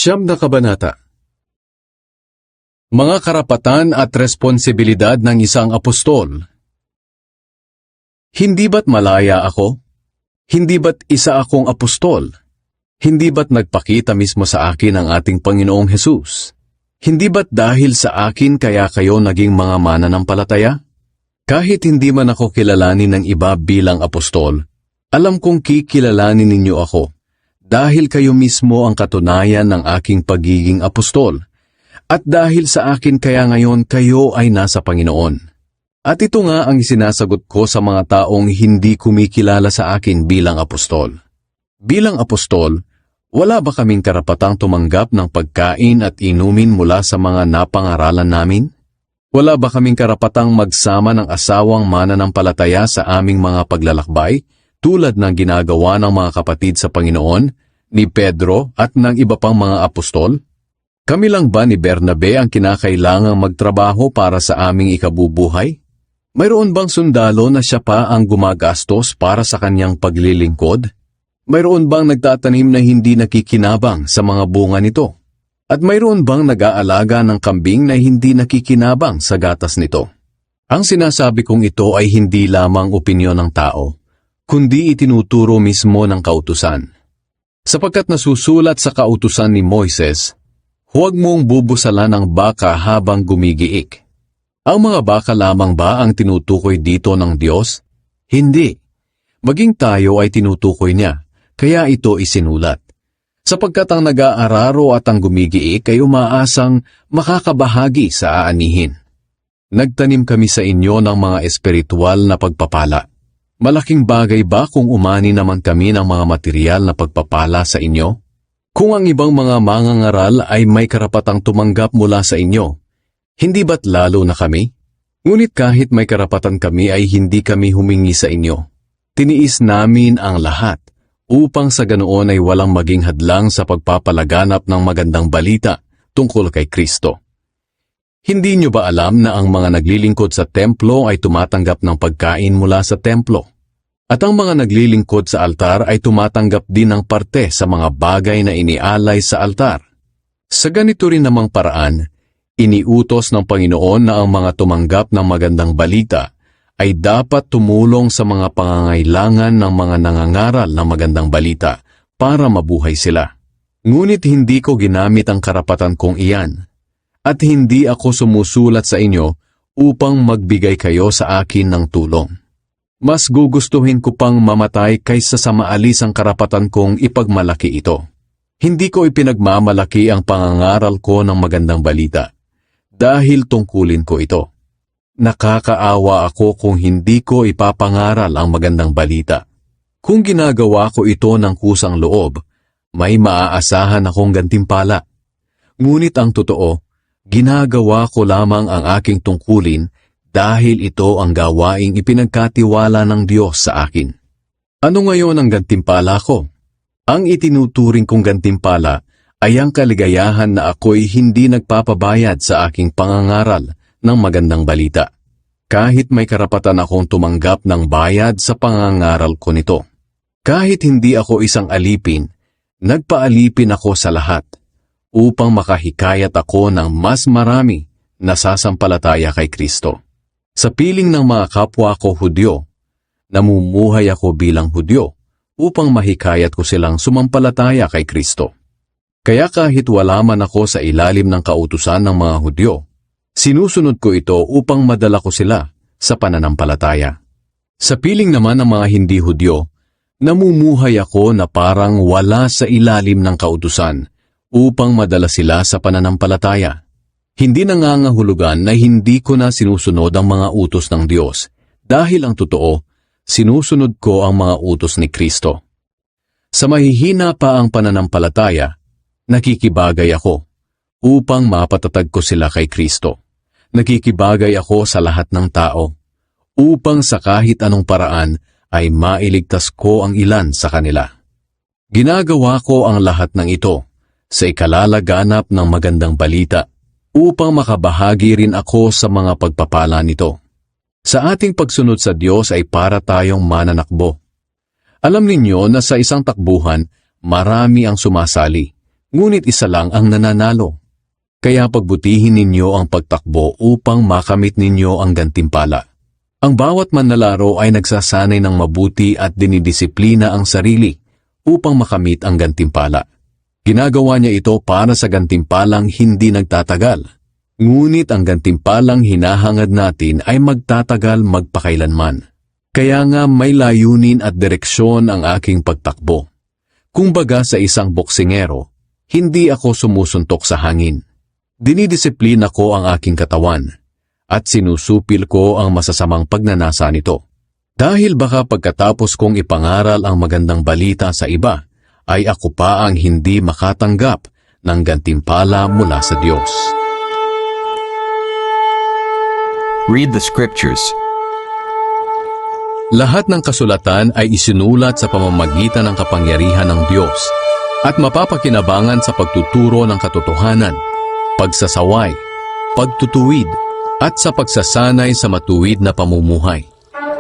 Siyam na kabanata. Mga karapatan at responsibilidad ng isang apostol. Hindi ba't malaya ako? Hindi ba't isa akong apostol? Hindi ba't nagpakita mismo sa akin ang ating Panginoong Hesus? Hindi ba't dahil sa akin kaya kayo naging mga mananampalataya? Kahit hindi man ako kilalanin ng iba bilang apostol, alam kong kikilalanin ninyo ako. Dahil kayo mismo ang katunayan ng aking pagiging apostol, at dahil sa akin kaya ngayon kayo ay nasa Panginoon. At ito nga ang isinasagot ko sa mga taong hindi kumikilala sa akin bilang apostol. Bilang apostol, wala ba kaming karapatang tumanggap ng pagkain at inumin mula sa mga napangaralan namin? Wala ba kaming karapatang magsama ng asawang mananampalataya sa aming mga paglalakbay? Tulad ng ginagawa ng mga kapatid sa Panginoon, ni Pedro at ng iba pang mga apostol? Kami lang ba ni Bernabe ang kinakailangang magtrabaho para sa aming ikabubuhay? Mayroon bang sundalo na siya pa ang gumagastos para sa kanyang paglilingkod? Mayroon bang nagtatanim na hindi nakikinabang sa mga bunga nito? At mayroon bang nag-aalaga ng kambing na hindi nakikinabang sa gatas nito? Ang sinasabi kong ito ay hindi lamang opinyon ng tao, kundi itinuturo mismo ng kautusan. Sapagkat nasusulat sa kautusan ni Moises, huwag mong bubusalan ang baka habang gumigiik. Ang mga baka lamang ba ang tinutukoy dito ng Diyos? Hindi. Maging tayo ay tinutukoy niya, kaya ito isinulat. Sapagkat ang nag-aararo at ang gumigiik ay umaasang makakabahagi sa aanihin. Nagtanim kami sa inyo ng mga espiritual na pagpapala. Malaking bagay ba kung umani naman kami ng mga material na pagpapala sa inyo? Kung ang ibang mga mangangaral ay may karapatang tumanggap mula sa inyo, hindi ba't lalo na kami? Ngunit kahit may karapatan kami ay hindi kami humingi sa inyo. Tiniis namin ang lahat, upang sa ganoon ay walang maging hadlang sa pagpapalaganap ng magandang balita tungkol kay Kristo. Hindi nyo ba alam na ang mga naglilingkod sa templo ay tumatanggap ng pagkain mula sa templo? At ang mga naglilingkod sa altar ay tumatanggap din ng parte sa mga bagay na inialay sa altar. Sa ganito rin namang paraan, iniutos ng Panginoon na ang mga tumanggap ng magandang balita ay dapat tumulong sa mga pangangailangan ng mga nangangaral ng magandang balita para mabuhay sila. Ngunit hindi ko ginamit ang karapatan kong iyan. At hindi ako sumusulat sa inyo upang magbigay kayo sa akin ng tulong. Mas gugustuhin ko pang mamatay kaysa sa maalis ang karapatan kong ipagmalaki ito. Hindi ko ipinagmamalaki ang pangangaral ko ng magandang balita, dahil tungkulin ko ito. Nakakaawa ako kung hindi ko ipapangaral ang magandang balita. Kung ginagawa ko ito ng kusang loob, may maaasahan akong gantimpala. Ngunit ang totoo, ginagawa ko lamang ang aking tungkulin dahil ito ang gawaing ipinagkatiwala ng Diyos sa akin. Ano ngayon ang gantimpala ko? Ang itinuturing kong gantimpala ay ang kaligayahan na ako'y hindi nagpapabayad sa aking pangangaral ng magandang balita. Kahit may karapatan akong tumanggap ng bayad sa pangangaral ko nito. Kahit hindi ako isang alipin, nagpaalipin ako sa lahat upang makahikayat ako ng mas marami na sasampalataya kay Kristo. Sa piling ng mga kapwa ko Hudyo, namumuhay ako bilang Hudyo upang mahikayat ko silang sumampalataya kay Kristo. Kaya kahit wala man ako sa ilalim ng kautusan ng mga Hudyo, sinusunod ko ito upang madala ko sila sa pananampalataya. Sa piling naman ng mga hindi Hudyo, namumuhay ako na parang wala sa ilalim ng kautusan upang madala sila sa pananampalataya. Hindi nangangahulugan na hindi ko na sinusunod ang mga utos ng Diyos, dahil ang totoo, sinusunod ko ang mga utos ni Kristo. Sa mahihina pa ang pananampalataya, nakikibagay ako upang mapatatag ko sila kay Kristo. Nakikibagay ako sa lahat ng tao upang sa kahit anong paraan ay mailigtas ko ang ilan sa kanila. Ginagawa ko ang lahat ng ito sa ikalalaganap ng magandang balita upang makabahagi rin ako sa mga pagpapala nito. Sa ating pagsunod sa Diyos ay para tayong mananakbo. Alam ninyo na sa isang takbuhan, marami ang sumasali, ngunit isa lang ang nananalo. Kaya pagbutihin ninyo ang pagtakbo upang makamit ninyo ang gantimpala. Ang bawat manlalaro ay nagsasanay ng mabuti at dinidisiplina ang sarili upang makamit ang gantimpala. Ginagawa niya ito para sa gantimpalang hindi nagtatagal. Ngunit ang gantimpalang hinahangad natin ay magtatagal magpakailanman. Kaya nga may layunin at direksyon ang aking pagtakbo. Kumbaga sa isang boksingero, hindi ako sumusuntok sa hangin. Dinidisiplina ko ang aking katawan at sinusupil ko ang masasamang pagnanasa nito. Dahil baka pagkatapos kong ipangaral ang magandang balita sa iba, ay ako pa ang hindi makatanggap ng gantimpala mula sa Diyos. Read the scriptures. Lahat ng kasulatan ay isinulat sa pamamagitan ng kapangyarihan ng Diyos at mapapakinabangan sa pagtuturo ng katotohanan, pagsasaway, pagtutuwid, at sa pagsasanay sa matuwid na pamumuhay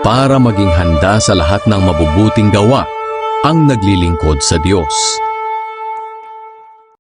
para maging handa sa lahat ng mabubuting gawa ang naglilingkod sa Diyos.